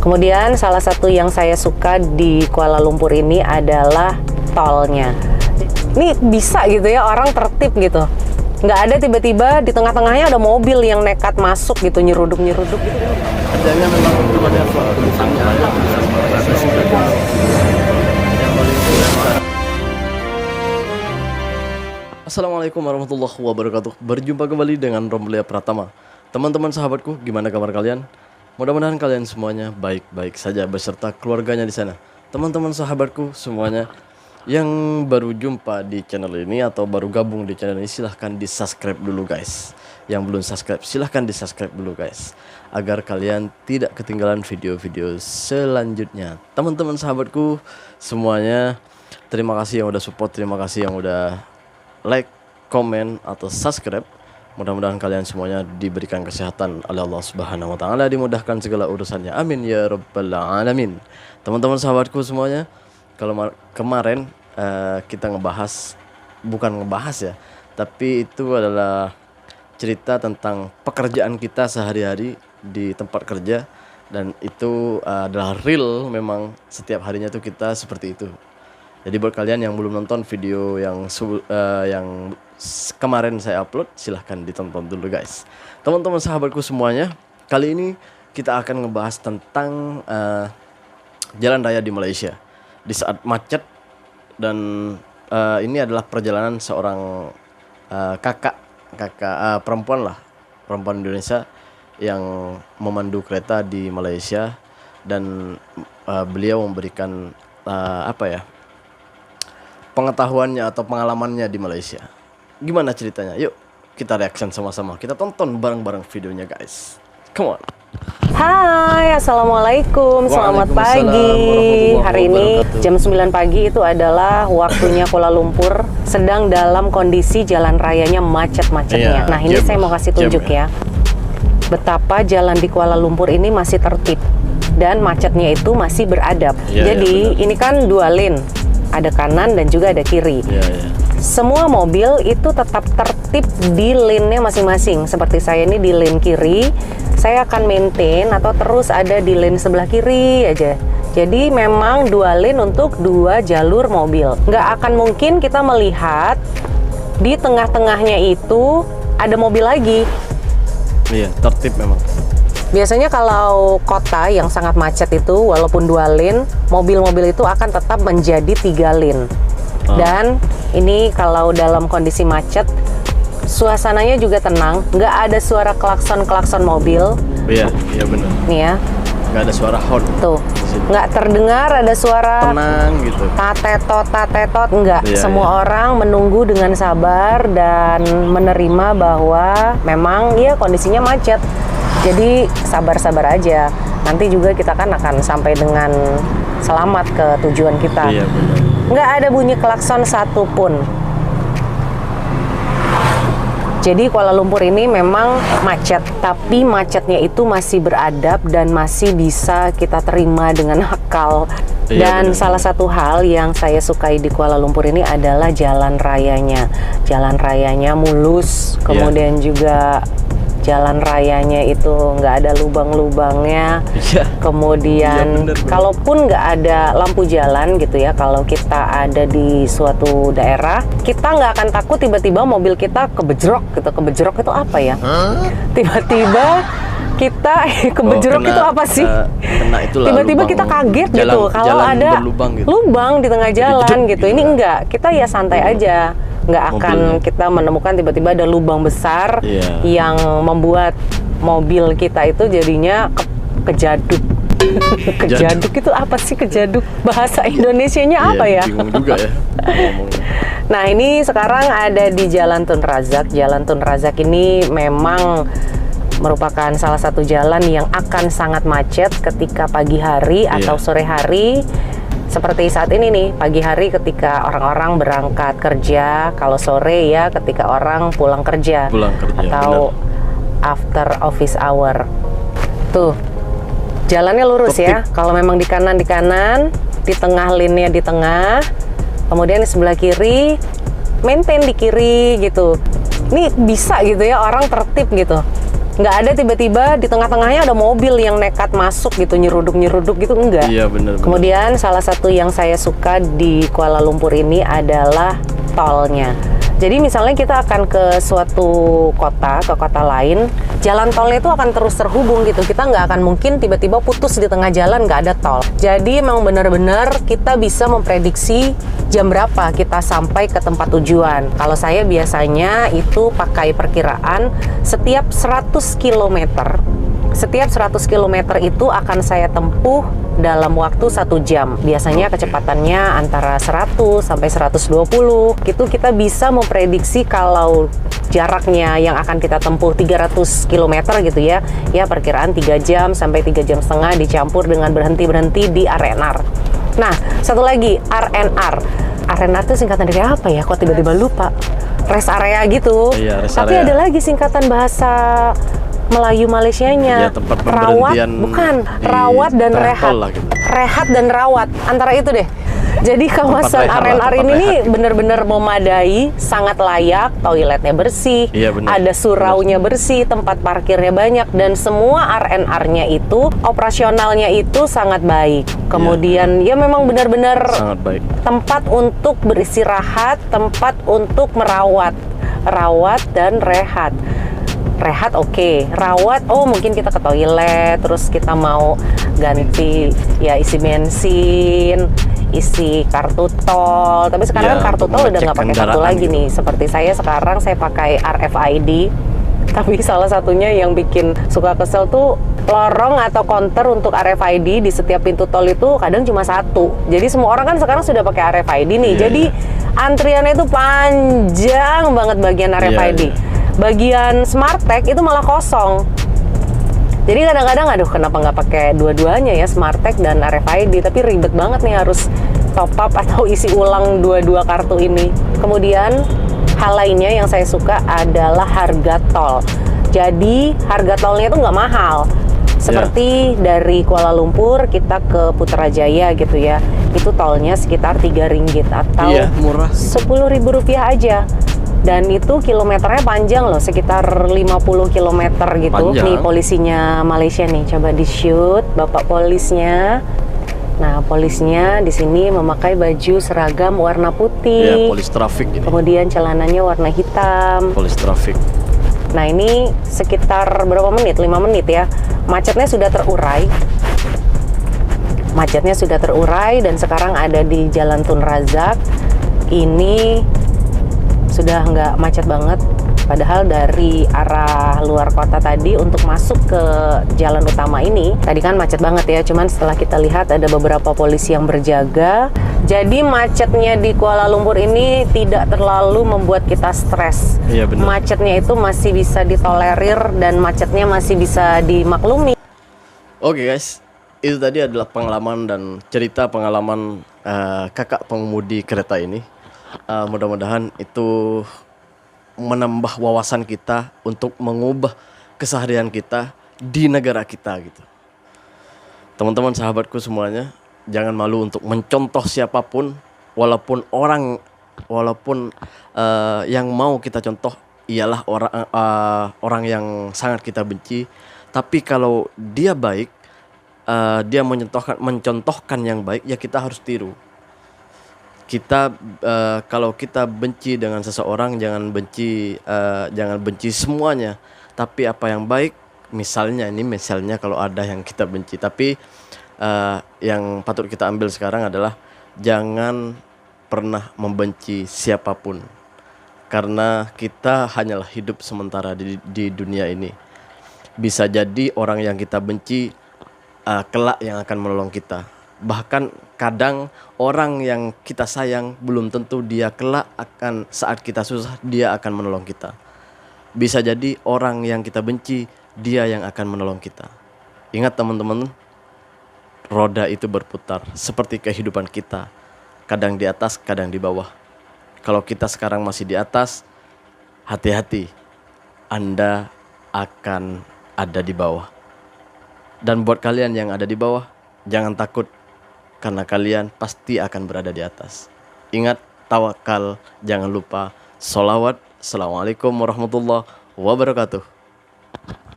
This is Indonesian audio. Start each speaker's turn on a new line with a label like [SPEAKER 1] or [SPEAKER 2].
[SPEAKER 1] Kemudian salah satu yang saya suka di Kuala Lumpur ini adalah tolnya. Ini bisa gitu ya, orang tertib gitu. Nggak ada tiba-tiba di tengah-tengahnya ada mobil yang nekat masuk gitu, nyeruduk-nyeruduk gitu.
[SPEAKER 2] Kerjanya memang kepada suatu misalnya ada Assalamualaikum warahmatullahi wabarakatuh. Berjumpa kembali dengan Romlia Pratama. Teman-teman sahabatku, gimana kabar kalian? Mudah-mudahan kalian semuanya baik-baik saja beserta keluarganya di sana. Teman-teman sahabatku semuanya yang baru jumpa di channel ini atau baru gabung di channel ini, silahkan di subscribe dulu guys. Yang belum subscribe silahkan di subscribe dulu guys, agar kalian tidak ketinggalan video-video selanjutnya. Teman-teman sahabatku semuanya, terima kasih yang udah support, terima kasih yang udah like, komen, atau subscribe. Mudah-mudahan kalian semuanya diberikan kesehatan oleh Allah Subhanahu wa taala, dimudahkan segala urusannya. Amin ya rabbal alamin. Teman-teman sahabatku semuanya, kalau kemarin kita bukan ngebahas ya, tapi itu adalah cerita tentang pekerjaan kita sehari-hari di tempat kerja, dan itu adalah real, memang setiap harinya tuh kita seperti itu. Jadi buat kalian yang belum nonton video yang kemarin saya upload, silahkan ditonton dulu guys. Teman-teman sahabatku semuanya, kali ini kita akan ngebahas tentang jalan raya di Malaysia di saat macet. Dan ini adalah perjalanan seorang kakak perempuan Indonesia yang memandu kereta di Malaysia, dan beliau memberikan pengetahuannya atau pengalamannya di Malaysia. Gimana ceritanya? Yuk kita reaction sama-sama, kita tonton bareng-bareng videonya guys. Come on.
[SPEAKER 1] Hai, Assalamualaikum, selamat pagi. Hari ini jam 9 pagi itu adalah waktunya Kuala Lumpur sedang dalam kondisi jalan rayanya macet-macetnya. Nah ini saya mau kasih tunjuk ya, betapa jalan di Kuala Lumpur ini masih tertib dan macetnya itu masih beradab. Jadi ini kan dua lane, ada kanan dan juga ada kiri. Semua mobil itu tetap tertib di lane-nya masing-masing. Seperti saya ini di lane kiri, saya akan maintain atau terus ada di lane sebelah kiri aja. Jadi memang dua lane untuk dua jalur mobil. Nggak akan mungkin kita melihat di tengah-tengahnya itu ada mobil lagi.
[SPEAKER 2] Iya, tertib memang.
[SPEAKER 1] Biasanya kalau kota yang sangat macet itu, walaupun dua lane, mobil-mobil itu akan tetap menjadi 3 lane. Dan ini kalau dalam kondisi macet, suasananya juga tenang, nggak ada suara klakson mobil.
[SPEAKER 2] Iya benar.
[SPEAKER 1] Nih ya,
[SPEAKER 2] nggak ada suara horn. Tuh,
[SPEAKER 1] nggak terdengar ada suara
[SPEAKER 2] tenang gitu.
[SPEAKER 1] Tatetot, nggak. Semua orang menunggu dengan sabar dan menerima bahwa memang ya kondisinya macet. Jadi sabar-sabar aja. Nanti juga kita kan akan sampai dengan selamat ke tujuan kita.
[SPEAKER 2] Iya benar.
[SPEAKER 1] Nggak ada bunyi klakson satupun. Jadi Kuala Lumpur ini memang macet, tapi macetnya itu masih beradab dan masih bisa kita terima dengan akal. Dan salah satu hal yang saya sukai di Kuala Lumpur ini adalah jalan rayanya. Jalan rayanya mulus, kemudian juga jalan rayanya itu nggak ada lubang-lubangnya. Kemudian kalaupun nggak ada lampu jalan gitu ya, kalau kita ada di suatu daerah, kita nggak akan takut tiba-tiba mobil kita kebejrok gitu. Kebejrok itu apa ya? Tiba-tiba kita kebejrok itu apa sih? Tiba-tiba kita kaget gitu kalau ada lubang di tengah jalan gitu. Ini enggak, kita ya santai aja. Nggak akan kita menemukan tiba-tiba ada lubang besar yang membuat mobil kita itu jadinya kejaduk. Kejaduk itu apa sih kejaduk? Bahasa Indonesianya apa ya?
[SPEAKER 2] Bingung juga ya.
[SPEAKER 1] Nah ini sekarang ada di Jalan Tun Razak. Jalan Tun Razak ini memang merupakan salah satu jalan yang akan sangat macet ketika pagi hari atau sore hari. Seperti saat ini nih, pagi hari ketika orang-orang berangkat kerja, kalau sore ya ketika orang pulang kerja atau after office hour. Tuh, jalannya lurus ya. Kalau memang di kanan, di tengah lane-nya di tengah, kemudian di sebelah kiri, maintain di kiri gitu. Ini bisa gitu ya, orang tertib gitu. Nggak ada tiba-tiba di tengah-tengahnya ada mobil yang nekat masuk gitu, nyeruduk-nyeruduk gitu, enggak.
[SPEAKER 2] Iya benar.
[SPEAKER 1] Kemudian salah satu yang saya suka di Kuala Lumpur ini adalah tolnya. Jadi misalnya kita akan ke suatu kota, ke kota lain, jalan tolnya itu akan terus terhubung gitu. Kita nggak akan mungkin tiba-tiba putus di tengah jalan nggak ada tol. Jadi memang benar-benar kita bisa memprediksi jam berapa kita sampai ke tempat tujuan. Kalau saya biasanya itu pakai perkiraan setiap 100 km. Setiap 100 km itu akan saya tempuh dalam waktu 1 jam. Biasanya kecepatannya antara 100 sampai 120. Gitu kita bisa memprediksi kalau jaraknya yang akan kita tempuh 300 km gitu ya. Ya perkiraan 3 jam sampai 3 jam setengah dicampur dengan berhenti-berhenti di RNR. Nah, satu lagi RNR. RNR itu singkatan dari apa ya? Kok tiba-tiba lupa? Rest area gitu.
[SPEAKER 2] Iya, rest
[SPEAKER 1] Tapi
[SPEAKER 2] area.
[SPEAKER 1] ada lagi singkatan bahasa Melayu Malaysianya,
[SPEAKER 2] Iya, tempat
[SPEAKER 1] rawat,
[SPEAKER 2] pemberhentian
[SPEAKER 1] bukan,
[SPEAKER 2] di
[SPEAKER 1] rawat dan
[SPEAKER 2] tol
[SPEAKER 1] rehat,
[SPEAKER 2] lah gitu.
[SPEAKER 1] rehat dan rawat, antara itu deh. Jadi kawasan
[SPEAKER 2] rehat lah,
[SPEAKER 1] RNR
[SPEAKER 2] tempat
[SPEAKER 1] ini nih
[SPEAKER 2] rehat.
[SPEAKER 1] benar-benar memadai, sangat layak, toiletnya bersih,
[SPEAKER 2] Iya, benar.
[SPEAKER 1] ada suraunya bersih, tempat parkirnya banyak, dan semua RNR-nya itu operasionalnya itu sangat baik. Kemudian ya memang benar-benar
[SPEAKER 2] Sangat baik.
[SPEAKER 1] tempat untuk beristirahat, tempat untuk merawat, rawat dan rehat. Rehat oke, rawat mungkin kita ke toilet, terus kita mau ganti ya isi bensin, isi kartu tol. Tapi sekarang
[SPEAKER 2] Iya,
[SPEAKER 1] kan kartu
[SPEAKER 2] untuk
[SPEAKER 1] tol udah
[SPEAKER 2] mengecek
[SPEAKER 1] nggak pakai kartu
[SPEAKER 2] kendaraan
[SPEAKER 1] lagi
[SPEAKER 2] gitu.
[SPEAKER 1] nih. Seperti saya sekarang saya pakai RFID. Tapi salah satunya yang bikin suka kesel tuh lorong atau counter untuk RFID di setiap pintu tol itu kadang cuma satu. Jadi semua orang kan sekarang sudah pakai RFID nih.
[SPEAKER 2] Iya,
[SPEAKER 1] Jadi antriannya itu panjang banget bagian RFID.
[SPEAKER 2] iya.
[SPEAKER 1] Bagian Smartech itu malah kosong. Jadi kadang-kadang aduh kenapa nggak pakai dua-duanya ya, Smartech dan RFID, tapi ribet banget nih harus top up atau isi ulang dua-dua kartu ini. Kemudian hal lainnya yang saya suka adalah harga tol. Jadi harga tolnya itu nggak mahal. Seperti dari Kuala Lumpur kita ke Putrajaya gitu ya, itu tolnya sekitar Rp3 atau
[SPEAKER 2] Iya, murah.
[SPEAKER 1] Rp10.000 aja. Dan itu kilometernya panjang loh, sekitar 50 km gitu.
[SPEAKER 2] Panjang.
[SPEAKER 1] Nih polisinya Malaysia nih, coba di shoot bapak polisnya. Nah, polisnya di sini memakai baju seragam warna
[SPEAKER 2] Ya,
[SPEAKER 1] putih.
[SPEAKER 2] polis trafik ini.
[SPEAKER 1] Kemudian celananya warna hitam.
[SPEAKER 2] Polis trafik.
[SPEAKER 1] Nah, ini sekitar berapa menit? 5 menit ya. Macetnya sudah terurai. Macetnya sudah terurai dan sekarang ada di Jalan Tun Razak. Ini sudah nggak macet banget. Padahal dari arah luar kota tadi untuk masuk ke jalan utama ini, tadi kan macet banget ya. Cuman setelah kita lihat ada beberapa polisi yang berjaga. Jadi macetnya di Kuala Lumpur ini tidak terlalu membuat kita stres.
[SPEAKER 2] Iya, benar.
[SPEAKER 1] Macetnya itu masih bisa ditolerir dan macetnya masih bisa dimaklumi.
[SPEAKER 2] Oke guys, itu tadi adalah pengalaman dan cerita pengalaman kakak pengemudi kereta ini. Mudah-mudahan itu menambah wawasan kita untuk mengubah keseharian kita di negara kita gitu. Teman-teman sahabatku semuanya, jangan malu untuk mencontoh siapapun, walaupun yang mau kita contoh ialah orang yang sangat kita benci. Tapi kalau dia baik, dia mencontohkan yang baik, ya kita harus tiru. Kita kalau kita benci dengan seseorang, jangan benci semuanya, tapi apa yang baik. Misalnya kalau ada yang kita benci, tapi yang patut kita ambil sekarang adalah jangan pernah membenci siapapun, karena kita hanyalah hidup sementara di dunia ini. Bisa jadi orang yang kita benci kelak yang akan menolong kita. Bahkan kadang orang yang kita sayang belum tentu dia kelak akan saat kita susah dia akan menolong kita. Bisa jadi orang yang kita benci dia yang akan menolong kita. Ingat teman-teman, roda itu berputar seperti kehidupan kita. Kadang di atas, kadang di bawah. Kalau kita sekarang masih di atas, hati-hati, Anda akan ada di bawah. Dan buat kalian yang ada di bawah, jangan takut, karena kalian pasti akan berada di atas. Ingat, tawakal, jangan lupa sholawat. Assalamualaikum warahmatullahi wabarakatuh.